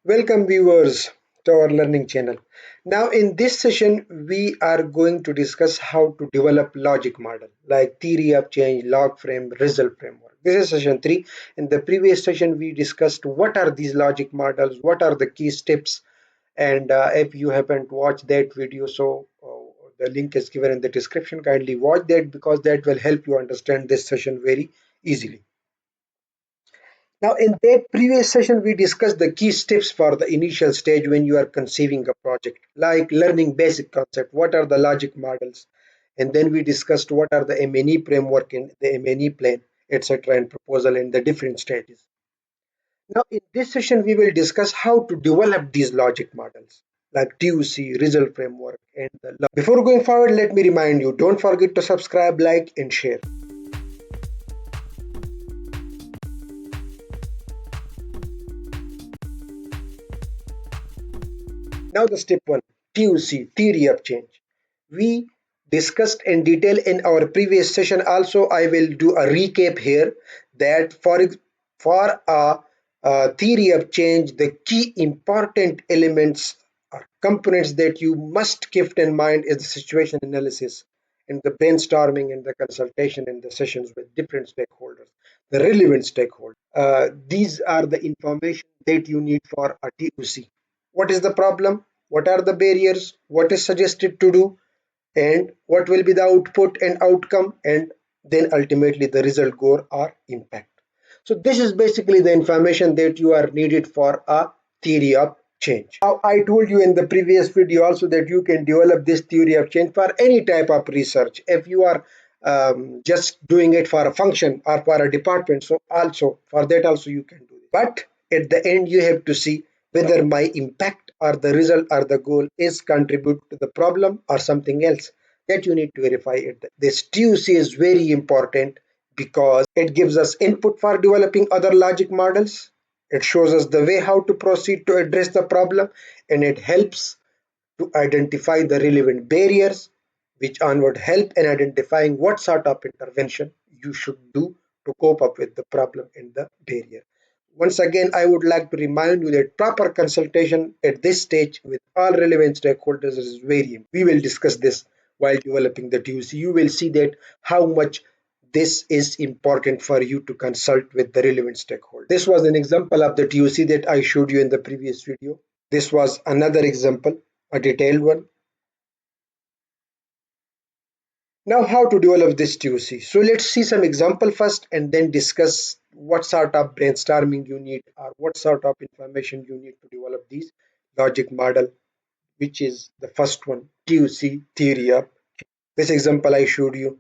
Welcome viewers to our learning channel. Now in this session we are going to discuss how to develop logic model like theory of change, log frame, result framework. This is session 3. In the previous session we discussed what are these logic models, what are the key steps, and if you haven't watched that video, the link is given in the description. Kindly watch that because that will help you understand this session very easily. Now, in that previous session, we discussed the key steps for the initial stage when you are conceiving a project, like learning basic concept, what are the logic models, and then we discussed what are the M&E framework and the M&E plan, etc., and proposal in the different stages. Now, in this session, we will discuss how to develop these logic models, like ToC, result framework, and the. Before going forward, let me remind you: don't forget to subscribe, like, and share. Now the step 1, ToC, theory of change. We discussed in detail in our previous session. Also, I will do a recap here that for a theory of change, the key important elements or components that you must keep in mind is the situation analysis and the brainstorming and the consultation and the sessions with different stakeholders, the relevant stakeholders. These are the information that you need for a ToC. What is the problem? What are the barriers? What is suggested to do? And what will be the output and outcome? And then ultimately the result goal or impact. So this is basically the information that you are needed for a theory of change. Now I told you in the previous video also that you can develop this theory of change for any type of research. If you are just doing it for a function or for a department, so also for that also you can do it. But at the end you have to see whether my impact or the result or the goal is contribute to the problem or something else, that you need to verify it. This TUC is very important because it gives us input for developing other logic models. It shows us the way how to proceed to address the problem, and it helps to identify the relevant barriers, which on would help in identifying what sort of intervention you should do to cope up with the problem and the barrier. Once again, I would like to remind you that proper consultation at this stage with all relevant stakeholders is very important. We will discuss this while developing the TUC. You will see that how much this is important for you to consult with the relevant stakeholders. This was an example of the TUC that I showed you in the previous video. This was another example, a detailed one. Now, how to develop this TOC? So let's see some example first and then discuss what sort of brainstorming you need or what sort of information you need to develop these logic model, which is the first one, TOC, theory of. This example I showed you.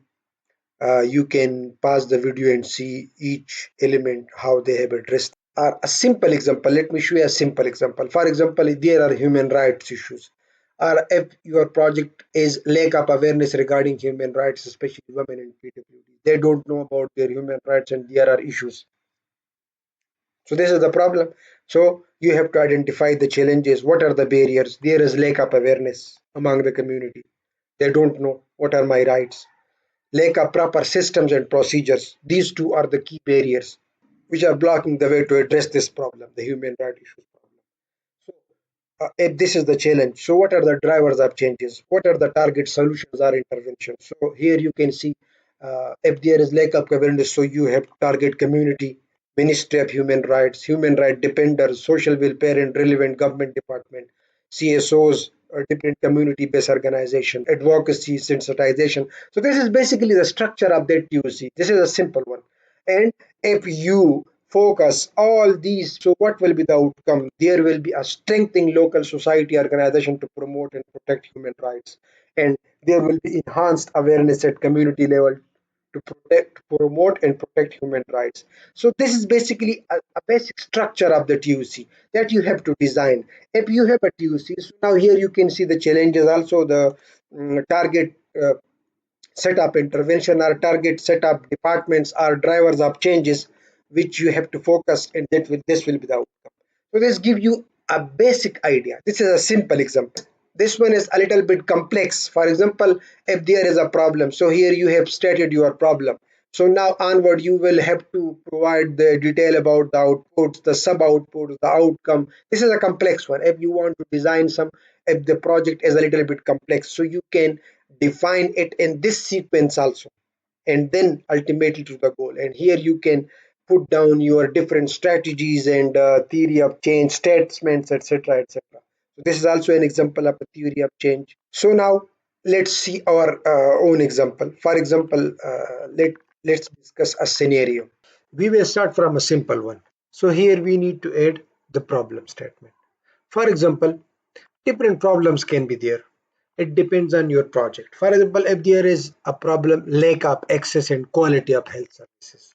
You can pause the video and see each element, how they have addressed. A simple example, let me show you a simple example. For example, if there are human rights issues, or if your project is lack of awareness regarding human rights, especially women and PWD, they don't know about their human rights and there are issues. So this is the problem. So you have to identify the challenges. What are the barriers? There is lack of awareness among the community. They don't know what are my rights. Lack of proper systems and procedures. These two are the key barriers which are blocking the way to address this problem, the human rights issues problem. So, if this is the challenge, so what are the drivers of changes? What are the target solutions or interventions? So here you can see if there is lack of awareness, so you have target community, Ministry of Human Right defenders, social welfare and relevant government department, CSOs, different community-based organization, advocacy, sensitization. So this is basically the structure of that TUC. This is a simple one. And if you focus all these, so what will be the outcome? There will be a strengthening local society organization to promote and protect human rights, and there will be enhanced awareness at community level to protect, promote, and protect human rights. So this is basically a basic structure of the TUC that you have to design. If you have a TUC, so now here you can see the challenges, also the target. Set up intervention or target set up departments or drivers of changes which you have to focus, and this will be the outcome. So this gives you a basic idea. This is a simple example. This one is a little bit complex. For example, if there is a problem, so here you have stated your problem, So now onward, you will have to provide the detail about the outputs, the sub outputs, the outcome. This is a complex one. If you want to design some, if the project is a little bit complex, so you can define it in this sequence also, and then ultimately to the goal. And here you can put down your different strategies and theory of change statements, etc., etc. So this is also an example of a theory of change. So now let's see our own example. For example, let's discuss a scenario. We will start from a simple one. So here we need to add the problem statement. For example, different problems can be there. It depends on your project. For example, if there is a problem, lack of access and quality of health services,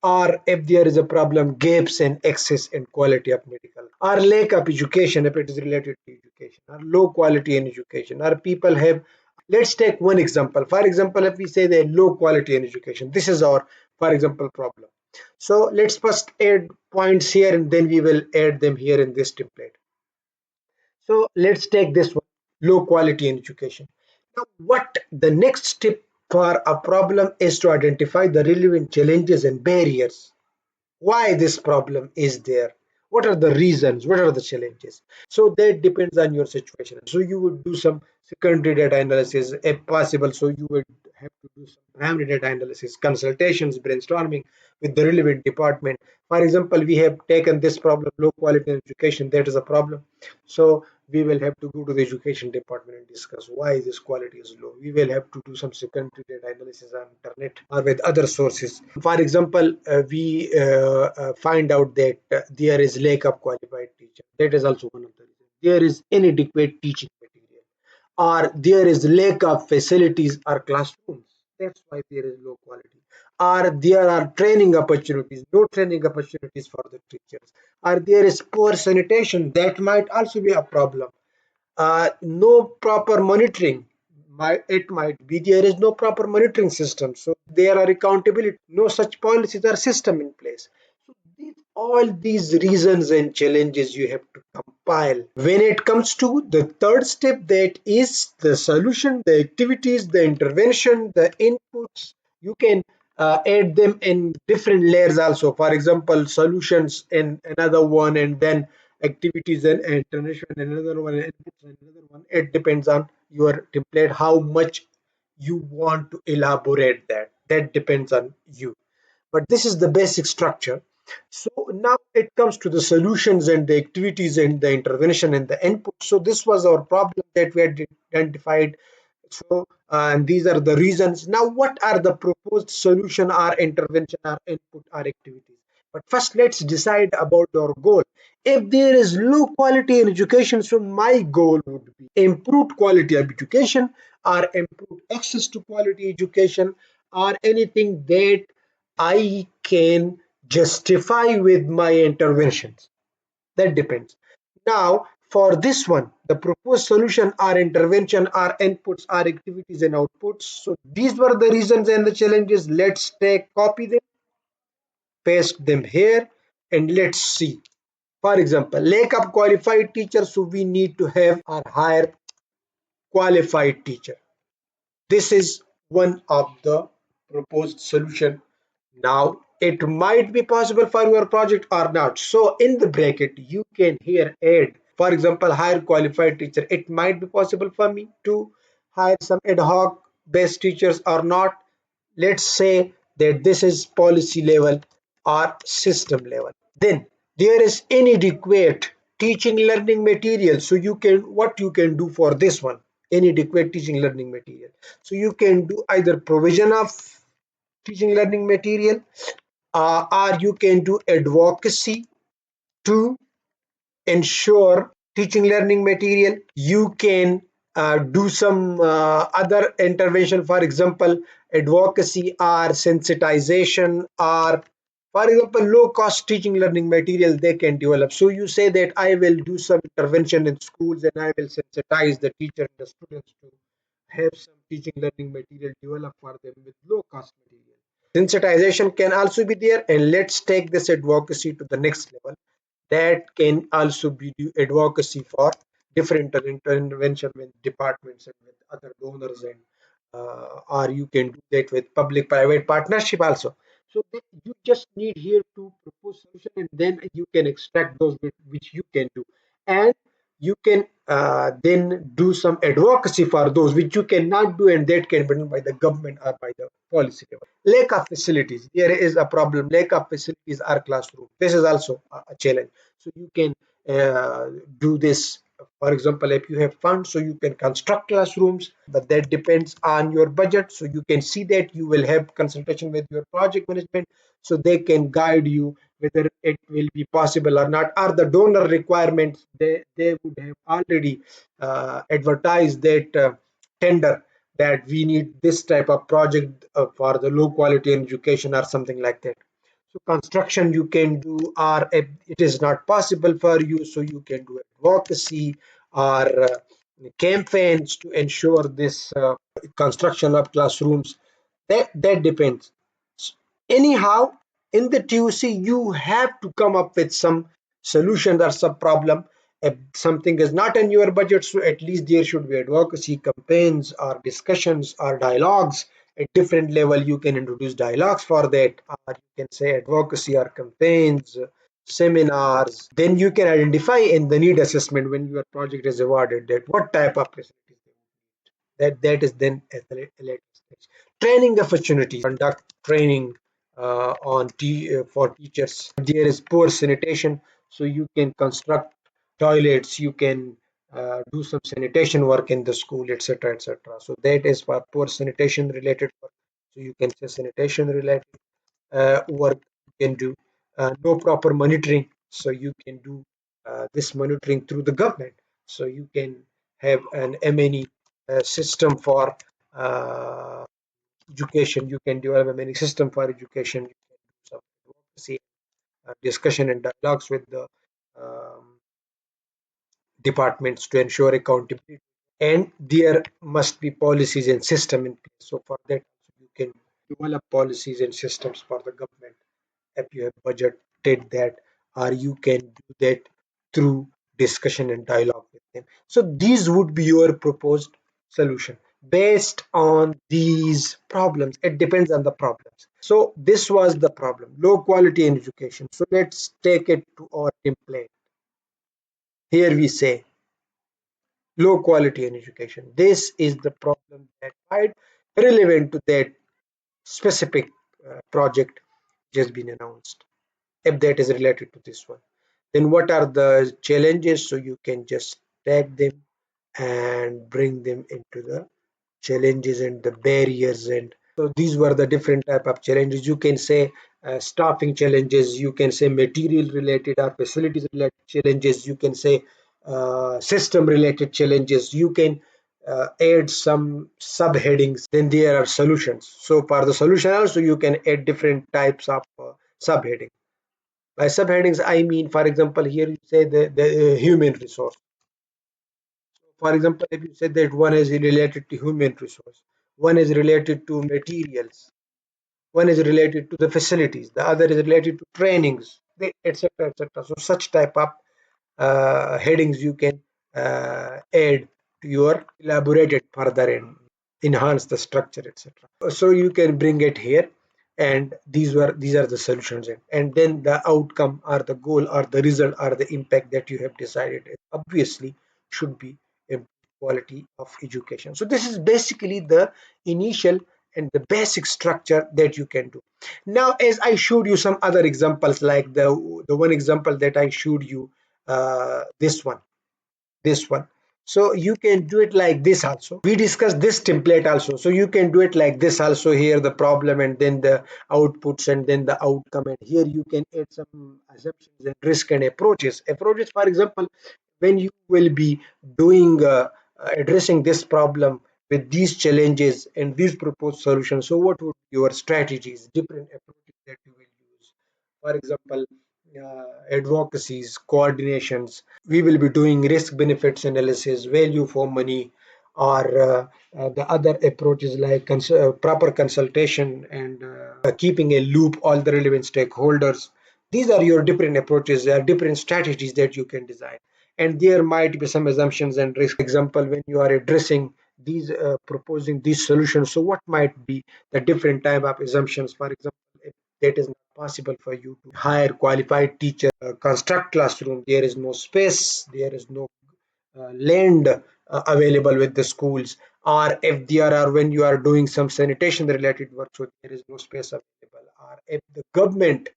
or if there is a problem, gaps in access and quality of medical, or lack of education if it is related to education, or low quality in education, or people have. Let's take one example. For example, if we say that low quality in education, this is our, for example, problem. So let's first add points here and then we will add them here in this template. So let's take this one, low quality in education. Now, what the next step for a problem is to identify the relevant challenges and barriers. Why this problem is there? What are the reasons? What are the challenges? So that depends on your situation. So you would do some secondary data analysis if possible. So you would have to do some primary data analysis, consultations, brainstorming with the relevant department. For example, we have taken this problem, low quality in education, that is a problem. So we will have to go to the education department and discuss why this quality is low. We will have to do some secondary data analysis on internet or with other sources. For example, we find out that there is lack of qualified teacher. That is also one of the reasons. There is inadequate teaching material, or there is lack of facilities or classrooms. That's why there is low quality. Or there are training opportunities, no training opportunities for the teachers. Or there is poor sanitation. That might also be a problem. No proper monitoring. It might be there is no proper monitoring system. So there are accountability, no such policies or system in place. So all these reasons and challenges you have to compile. When it comes to the third step, that is the solution, the activities, the intervention, the inputs, you can add them in different layers also. For example, solutions in another one, and then activities and intervention in another one, and inputs in another one. It depends on your template, how much you want to elaborate that. That depends on you, but this is the basic structure. So now it comes to the solutions and the activities and the intervention and the input. So this was our problem that we had identified. So and these are the reasons. Now what are the proposed solution or intervention or input or activities? But first let's decide about our goal. If there is low quality in education, so my goal would be improved quality of education, or improved access to quality education, or anything that I can justify with my interventions. That depends. Now, for this one, the proposed solution or intervention are inputs, are activities and outputs. So these were the reasons and the challenges. Let's take copy them, paste them here, and let's see. For example, lack of qualified teachers, so we need to have or hire qualified teacher. This is one of the proposed solution. Now, it might be possible for your project or not. So in the bracket, you can here add, for example, hire qualified teacher. It might be possible for me to hire some ad hoc best teachers or not. Let's say that this is policy level or system level. Then there is inadequate teaching learning material. So you can, what you can do for this one, inadequate teaching learning material. So you can do either provision of teaching learning material, or you can do advocacy to ensure teaching learning material. You can do some other intervention, for example, advocacy or sensitization, or for example, low cost teaching learning material they can develop. So you say that I will do some intervention in schools and I will sensitize the teacher and the students to have some teaching learning material developed for them with low cost material. Sensitization can also be there, and let's take this advocacy to the next level. That can also be advocacy for different intervention with departments and with other donors and or you can do that with public-private partnership also. So you just need here to propose solution, and then you can extract those which you can do, and you can then do some advocacy for those which you cannot do, and that can be done by the government or by the policy level. Lack of facilities, there is a problem. Lack of facilities are classroom. This is also a challenge. So you can do this. For example, if you have funds, so you can construct classrooms, but that depends on your budget. So you can see that you will have consultation with your project management, so they can guide you whether it will be possible or not. Or the donor requirements, they would have already advertised that tender, that we need this type of project for the low quality education or something like that. So construction you can do, or if it is not possible for you, so you can do advocacy or campaigns to ensure this construction of classrooms. That depends. Anyhow, in the TOC, you have to come up with some solution or some problem. If something is not in your budget, so at least there should be advocacy campaigns or discussions or dialogues. At different level, you can introduce dialogues for that, or you can say advocacy or campaigns, seminars. Then you can identify in the need assessment when your project is awarded that what type of facilities that is then at the later stage. Training opportunities, conduct training for teachers. There is poor sanitation, so you can construct toilets, you can do some sanitation work in the school, etc., etc. So that is for poor sanitation related work. So you can say sanitation related work you can do. No proper monitoring, so you can do this monitoring through the government. So you can have an M&E system for uh, education. You can develop a many system for education. You can do some advocacy, discussion and dialogues with the um, departments to ensure accountability. And there must be policies and system in place. So for that, you can develop policies and systems for the government if you have budgeted that, or you can do that through discussion and dialogue with them. So these would be your proposed solution based on these problems. It depends on the problems. So this was the problem, low quality in education. So let's take it to our template. Here we say low quality in education. This is the problem that might relevant to that specific project which has been announced, if that is related to this one. Then what are the challenges? So you can just tag them and bring them into the challenges and the barriers. And so these were the different type of challenges. You can say staffing challenges, you can say material related or facilities related challenges, you can say system related challenges, you can add some subheadings. Then there are solutions. So for the solution also you can add different types of subheading. By subheadings, I mean, for example, here you say the human resource. For example, if you say that one is related to human resource, one is related to materials, one is related to the facilities, the other is related to trainings, etc., etc. So such type of headings you can add to your elaborated further and enhance the structure, etc. So you can bring it here, and these are the solutions, and then the outcome or the goal or the result or the impact that you have decided obviously should be improved quality of education. So this is basically the initial and the basic structure that you can do. Now, as I showed you some other examples, like the one example that I showed you, this one, so you can do it like this also. We discussed this template also, so you can do it like this also. Here the problem, and then the outputs, and then the outcome, and here you can add some assumptions and risk and approaches. For example, when you will be doing addressing this problem with these challenges and these proposed solutions, so what would be your strategies, different approaches that you will use? For example, advocacies, coordinations. We will be doing risk benefits analysis, value for money, or the other approaches like proper consultation and keeping a loop all the relevant stakeholders. These are your different approaches. There are different strategies that you can design, and there might be some assumptions and risk. For example, when you are addressing these proposing these solutions. So what might be the different type of assumptions? For example, if that is not possible for you to hire qualified teacher, construct classroom, there is no space, there is no land available with the schools, or if there are, when you are doing some sanitation related work, so there is no space available, or if the government,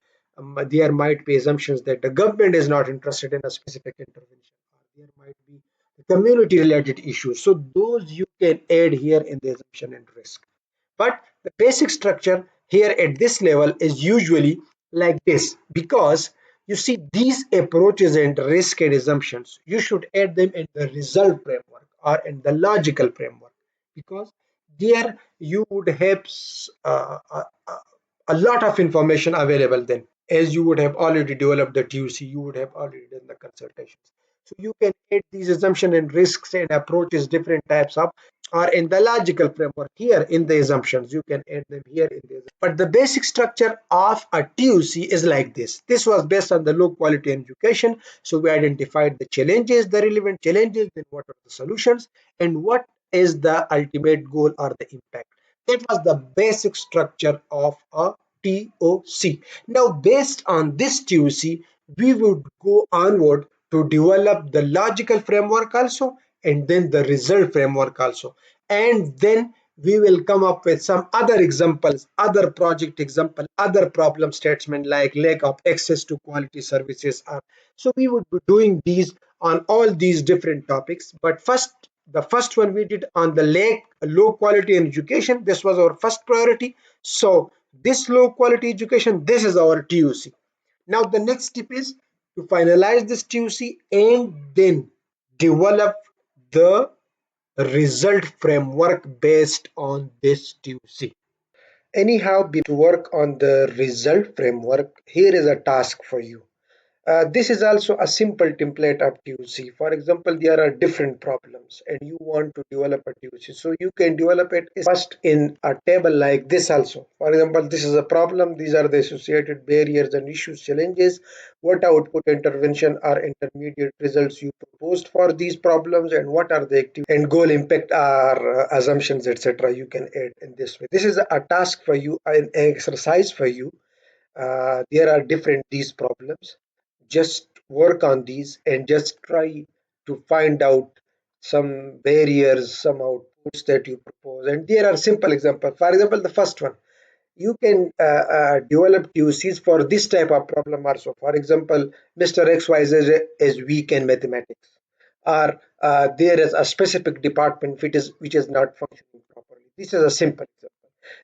there might be assumptions that the government is not interested in a specific intervention, or there might be community related issues. So those you can add here in the assumption and risk. But the basic structure here at this level is usually like this, because you see these approaches and risk and assumptions, you should add them in the result framework or in the logical framework, because there you would have a lot of information available then, as you would have already developed the ToC, you would have already done the consultations. So you can add these assumptions and risks and approaches, different types of, or in the logical framework here in the assumptions, you can add them here in the. But the basic structure of a ToC is like this. This was based on the low quality education. So we identified the challenges, the relevant challenges, then what are the solutions, and what is the ultimate goal or the impact. That was the basic structure of a ToC. Now, based on this ToC, we would go onward to develop the logical framework also, and then the result framework also. And then we will come up with some other examples, other project example, other problem statement like lack of access to quality services. So we would be doing these on all these different topics. But first, the first one we did on the low quality in education. This was our first priority. So this low quality education, this is our ToC. Now the next step is to finalize this ToC and then develop the result framework based on this ToC. Anyhow, to work on the result framework, here is a task for you. This is also a simple template of ToC. For example, there are different problems and you want to develop a ToC. So you can develop it first in a table like this also. For example, this is a problem. These are the associated barriers and issues, challenges. What output, intervention or intermediate results you proposed for these problems, and what are the activity and goal, impact or assumptions, etc. You can add in this way. This is a task for you, an exercise for you. There are different these problems. Just work on these and just try to find out some barriers, some outputs that you propose. And there are simple examples. For example, the first one, you can develop ToCs for this type of problem also. For example, Mr. XYZ is weak in mathematics, or there is a specific department which is not functioning properly. This is a simple example.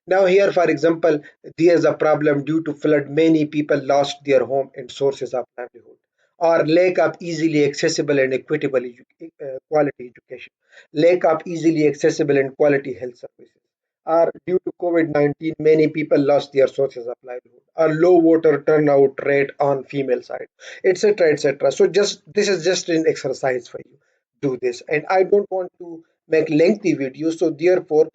Now here, for example, there is a problem due to flood. Many people lost their home and sources of livelihood, or lack of easily accessible and equitable quality education, lack of easily accessible and quality health services, or due to COVID-19, many people lost their sources of livelihood, or low voter turnout rate on female side, etc., etc. So just this is just an exercise for you. Do this, and I don't want to make lengthy videos, so therefore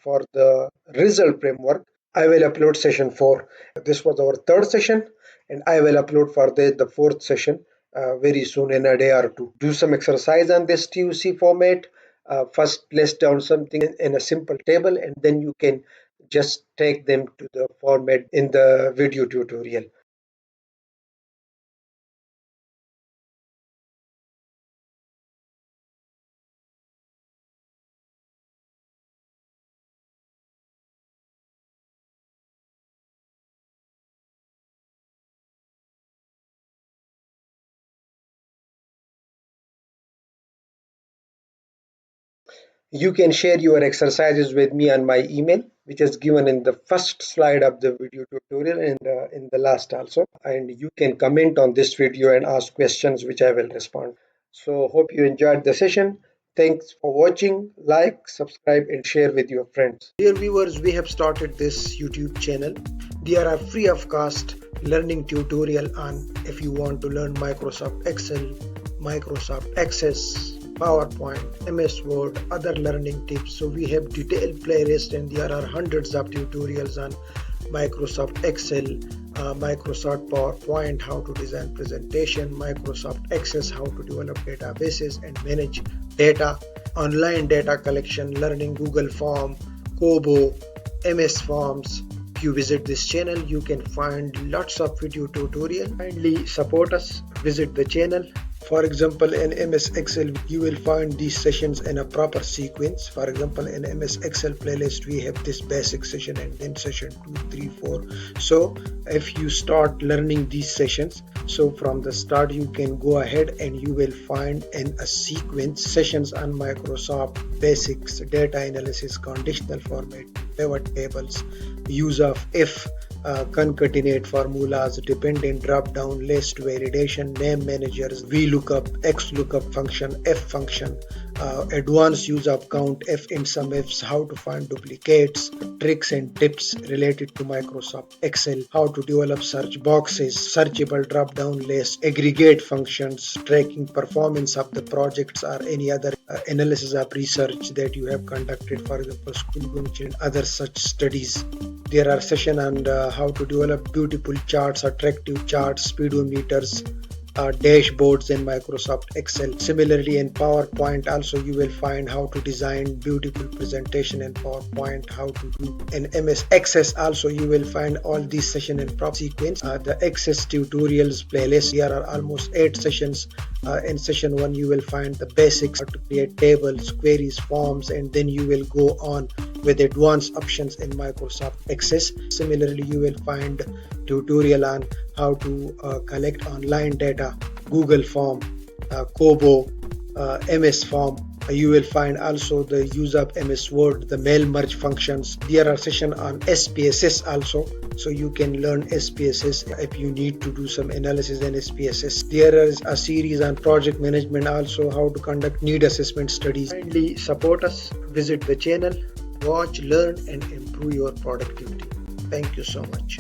for the result framework, I will upload session 4. This was our third session, and I will upload for the fourth session very soon, in a day or two. Do some exercise on this ToC format. First, list down something in a simple table, and then you can just take them to the format in the video tutorial. You can share your exercises with me on my email, which is given in the first slide of the video tutorial and in the last also. And you can comment on this video and ask questions, which I will respond. So hope you enjoyed the session. Thanks for watching. Like, subscribe, and share with your friends. Dear viewers, we have started this YouTube channel. There are free of cost learning tutorial on if you want to learn Microsoft Excel, Microsoft Access, PowerPoint, MS Word, other learning tips. So we have detailed playlist and there are hundreds of tutorials on Microsoft Excel, Microsoft PowerPoint, how to design presentation, Microsoft Access, how to develop databases and manage data, online data collection, learning Google Form, KOBO, MS Forms. If you visit this channel, you can find lots of video tutorial. Kindly support us, visit the channel. For example, in MS Excel, you will find these sessions in a proper sequence. For example, in MS Excel playlist, we have this basic session and then session 2, 3, 4. So if you start learning these sessions, so from the start, you can go ahead and you will find in a sequence sessions on Microsoft Basics, data analysis, conditional format, pivot tables, use of if, concatenate formulas, dependent drop-down list, validation, name managers, VLOOKUP, XLOOKUP function, F function, advanced use of count, F in some ifs, how to find duplicates, tricks and tips related to Microsoft Excel, how to develop search boxes, searchable drop-down list, aggregate functions, tracking performance of the projects or any other analysis of research that you have conducted, for example, school going and other such studies. There are sessions on how to develop beautiful charts, attractive charts, speedometers, dashboards in Microsoft Excel. Similarly, in PowerPoint also you will find how to design beautiful presentation in PowerPoint, how to do in MS Access also you will find all these sessions in proper sequence. The Access tutorials playlist, here are almost 8 sessions. In session 1 you will find the basics, how to create tables, queries, forms, and then you will go on with advanced options in Microsoft Access. Similarly, you will find tutorial on how to collect online data, Google Form, KOBO, MS Form. You will find also the use of MS Word, the mail merge functions. There are sessions on SPSS also, so you can learn SPSS if you need to do some analysis in SPSS. There is a series on project management also, how to conduct need assessment studies. Kindly support us, visit the channel, watch, learn and improve your productivity. Thank you so much.